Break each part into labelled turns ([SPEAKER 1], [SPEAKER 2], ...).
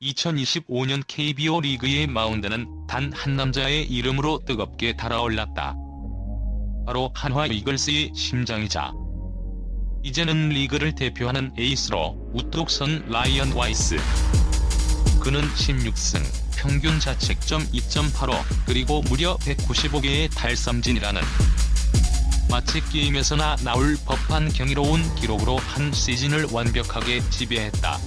[SPEAKER 1] 2025년 KBO 리그의 마운드는 단 한 남자의 이름으로 뜨겁게 달아올랐다. 바로 한화 이글스의 심장이자 이제는 리그를 대표하는 에이스로 우뚝 선 라이언 와이스. 그는 16승, 평균 자책점 2.85, 그리고 무려 195개의 탈삼진이라는 마치 게임에서나 나올 법한 경이로운 기록으로 한 시즌을 완벽하게 지배했다.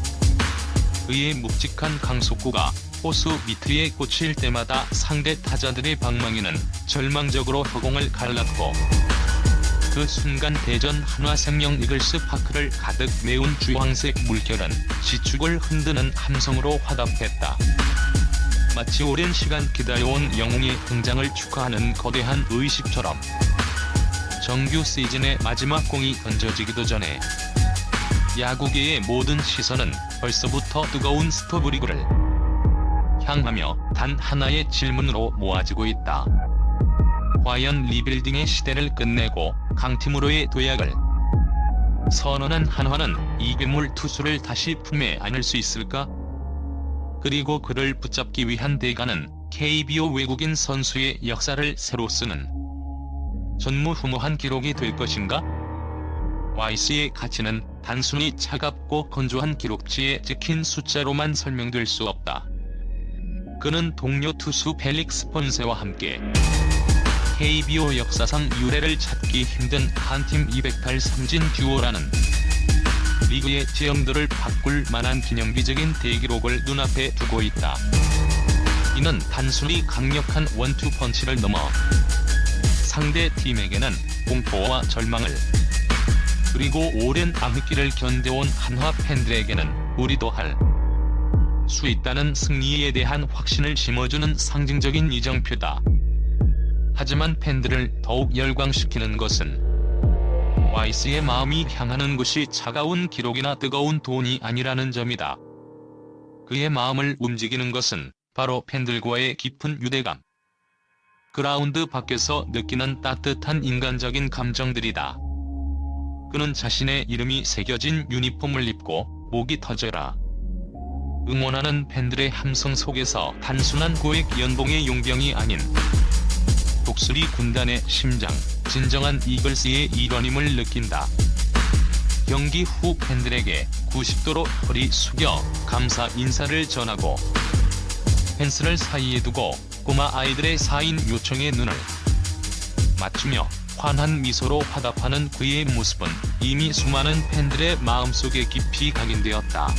[SPEAKER 1] 그의 묵직한 강속구가 포수 미트에 꽂힐 때마다 상대 타자들의 방망이는 절망적으로 허공을 갈랐고, 그 순간 대전 한화생명 이글스 파크를 가득 메운 주황색 물결은 지축을 흔드는 함성으로 화답했다. 마치 오랜 시간 기다려온 영웅의 등장을 축하하는 거대한 의식처럼 정규 시즌의 마지막 공이 던져지기도 전에 야구계의 모든 시선은 벌써부터 뜨거운 스토브리그를 향하며 단 하나의 질문으로 모아지고 있다. 과연 리빌딩의 시대를 끝내고 강팀으로의 도약을 선언한 한화는 이 괴물 투수를 다시 품에 안을 수 있을까? 그리고 그를 붙잡기 위한 대가는 KBO 외국인 선수의 역사를 새로 쓰는 전무후무한 기록이 될 것인가? 와이스의 가치는 단순히 차갑고 건조한 기록지에 찍힌 숫자로만 설명될 수 없다. 그는 동료 투수 펠릭스 폰세와 함께 KBO 역사상 유례를 찾기 힘든 한 팀 208 삼진 듀오라는 리그의 지형들을 바꿀 만한 기념비적인 대기록을 눈앞에 두고 있다. 이는 단순히 강력한 원투 펀치를 넘어 상대 팀에게는 공포와 절망을, 그리고 오랜 암흑기를 견뎌온 한화 팬들에게는 우리도 할 수 있다는 승리에 대한 확신을 심어주는 상징적인 이정표다. 하지만 팬들을 더욱 열광시키는 것은 와이스의 마음이 향하는 곳이 차가운 기록이나 뜨거운 돈이 아니라는 점이다. 그의 마음을 움직이는 것은 바로 팬들과의 깊은 유대감, 그라운드 밖에서 느끼는 따뜻한 인간적인 감정들이다. 그는 자신의 이름이 새겨진 유니폼을 입고 목이 터져라 응원하는 팬들의 함성 속에서 단순한 고액 연봉의 용병이 아닌 독수리 군단의 심장, 진정한 이글스의 일원임을 느낀다. 경기 후 팬들에게 90도로 허리 숙여 감사 인사를 전하고, 펜스를 사이에 두고 꼬마 아이들의 사인 요청에 눈을 맞추며 환한 미소로 화답하는 그의 모습은 이미 수많은 팬들의 마음속에 깊이 각인되었다.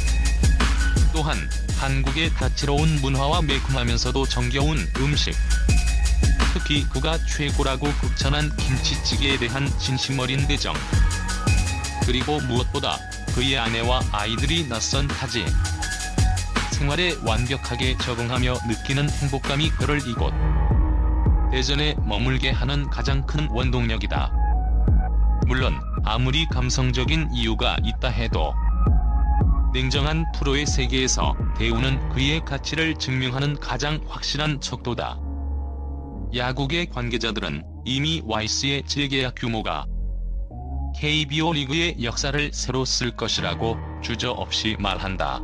[SPEAKER 1] 또한 한국의 다채로운 문화와 매콤하면서도 정겨운 음식, 특히 그가 최고라고 극찬한 김치찌개에 대한 진심 어린 애정, 그리고 무엇보다 그의 아내와 아이들이 낯선 타지 생활에 완벽하게 적응하며 느끼는 행복감이 그를 이곳 대전에 머물게 하는 가장 큰 원동력이다. 물론 아무리 감성적인 이유가 있다 해도 냉정한 프로의 세계에서 대우는 그의 가치를 증명하는 가장 확실한 척도다. 야구계 관계자들은 이미 와이스의 재계약 규모가 KBO 리그의 역사를 새로 쓸 것이라고 주저없이 말한다.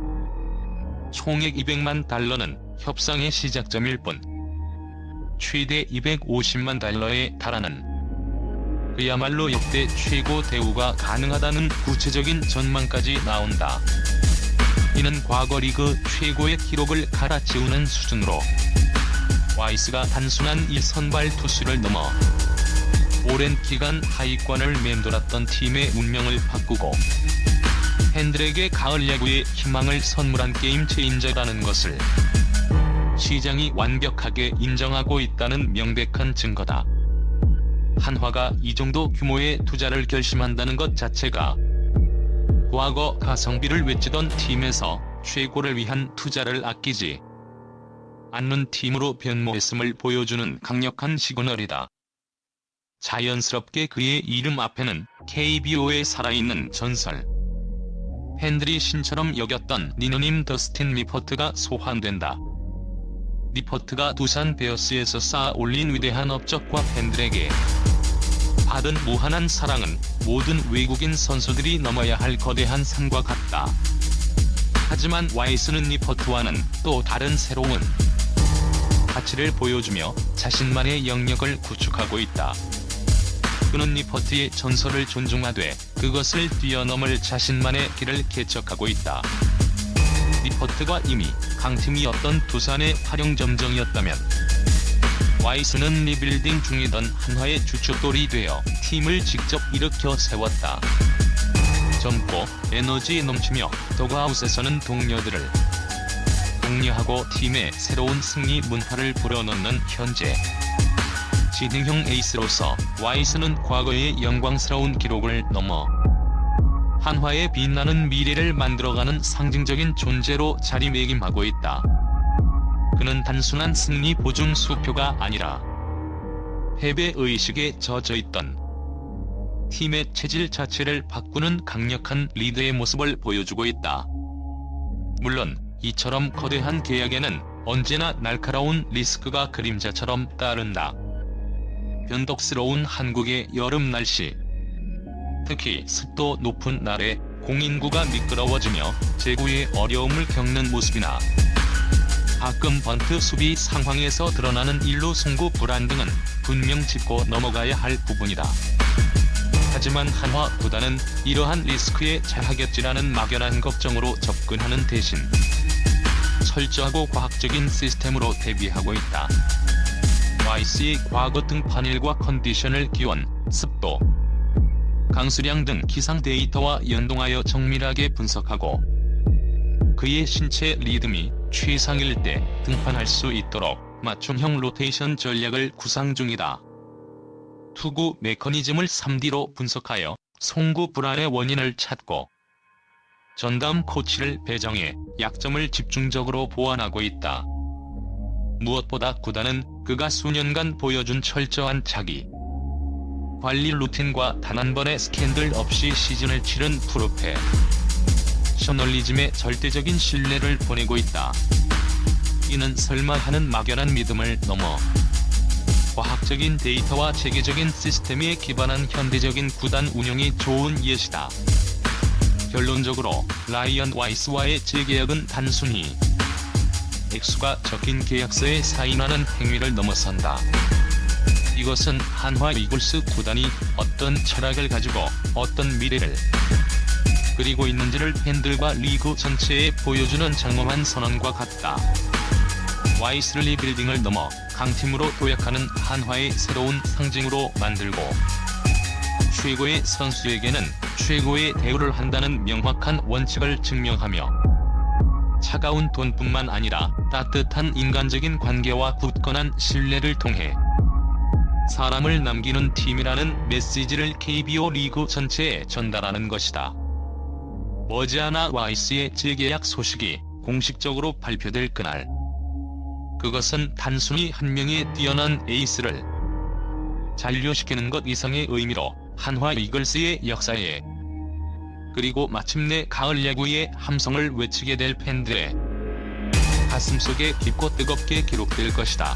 [SPEAKER 1] 총액 200만 달러는 협상의 시작점일 뿐, 최대 250만 달러에 달하는 그야말로 역대 최고 대우가 가능하다는 구체적인 전망까지 나온다. 이는 과거 리그 최고의 기록을 갈아치우는 수준으로 와이스가 단순한 1선발 투수를 넘어 오랜 기간 하위권을 맴돌았던 팀의 운명을 바꾸고 팬들에게 가을 야구의 희망을 선물한 게임 체인저라는 것을 시장이 완벽하게 인정하고 있다는 명백한 증거다. 한화가 이 정도 규모의 투자를 결심한다는 것 자체가 과거 가성비를 외치던 팀에서 최고를 위한 투자를 아끼지 않는 팀으로 변모했음을 보여주는 강력한 시그널이다. 자연스럽게 그의 이름 앞에는 KBO의 살아있는 전설, 팬들이 신처럼 여겼던 니노님 더스틴 리포트가 소환된다. 리포트가 두산 베어스에서 쌓아 올린 위대한 업적과 팬들에게 받은 무한한 사랑은 모든 외국인 선수들이 넘어야 할 거대한 산과 같다. 하지만 와이스는 니퍼트와는 또 다른 새로운 가치를 보여주며 자신만의 영역을 구축하고 있다. 그는 니퍼트의 전설을 존중하되 그것을 뛰어넘을 자신만의 길을 개척하고 있다. 니퍼트가 이미 강팀이었던 두산의 활용점정이었다면 와이스는 리빌딩 중이던 한화의 주축돌이 되어 팀을 직접 일으켜 세웠다. 젊고 에너지 넘치며 더그아웃에서는 동료들을 독려하고 팀의 새로운 승리 문화를 불어넣는 현재 지능형 에이스로서 와이스는 과거의 영광스러운 기록을 넘어 한화의 빛나는 미래를 만들어가는 상징적인 존재로 자리매김하고 있다. 그는 단순한 승리 보증 수표가 아니라 패배의식에 젖어있던 팀의 체질 자체를 바꾸는 강력한 리더의 모습을 보여주고 있다. 물론 이처럼 거대한 계약에는 언제나 날카로운 리스크가 그림자처럼 따른다. 변덕스러운 한국의 여름 날씨. 특히 습도 높은 날에 공인구가 미끄러워지며 제구에 어려움을 겪는 모습이나 가끔 번트 수비 상황에서 드러나는 일루 송구 불안 등은 분명 짚고 넘어가야 할 부분이다. 하지만 한화 구단은 이러한 리스크에 잘하겠지라는 막연한 걱정으로 접근하는 대신 철저하고 과학적인 시스템으로 대비하고 있다. 와이스의 과거 등판일과 컨디션을 기온, 습도, 강수량 등 기상 데이터와 연동하여 정밀하게 분석하고 그의 신체 리듬이 최상일 때 등판할 수 있도록 맞춤형 로테이션 전략을 구상 중이다. 투구 메커니즘을 3D로 분석하여 송구 불안의 원인을 찾고 전담 코치를 배정해 약점을 집중적으로 보완하고 있다. 무엇보다 구단은 그가 수년간 보여준 철저한 자기 관리 루틴과 단 한 번의 스캔들 없이 시즌을 치른 프로페셔널리즘에 절대적인 신뢰를 보내고 있다. 이는 설마 하는 막연한 믿음을 넘어 과학적인 데이터와 체계적인 시스템에 기반한 현대적인 구단 운영이 좋은 예시다. 결론적으로 라이언 와이스와의 재계약은 단순히 액수가 적힌 계약서에 사인하는 행위를 넘어선다. 이것은 한화 이글스 구단이 어떤 철학을 가지고 어떤 미래를 그리고 있는지를 팬들과 리그 전체에 보여주는 장엄한 선언과 같다. 와이스를 리빌딩을 넘어 강팀으로 도약하는 한화의 새로운 상징으로 만들고 최고의 선수에게는 최고의 대우를 한다는 명확한 원칙을 증명하며 차가운 돈뿐만 아니라 따뜻한 인간적인 관계와 굳건한 신뢰를 통해 사람을 남기는 팀이라는 메시지를 KBO 리그 전체에 전달하는 것이다. 머지않아 와이스의 재계약 소식이 공식적으로 발표될 그날, 그것은 단순히 한 명의 뛰어난 에이스를 잔류시키는 것 이상의 의미로 한화 이글스의 역사에 그리고 마침내 가을 야구의 함성을 외치게 될 팬들의 가슴속에 깊고 뜨겁게 기록될 것이다.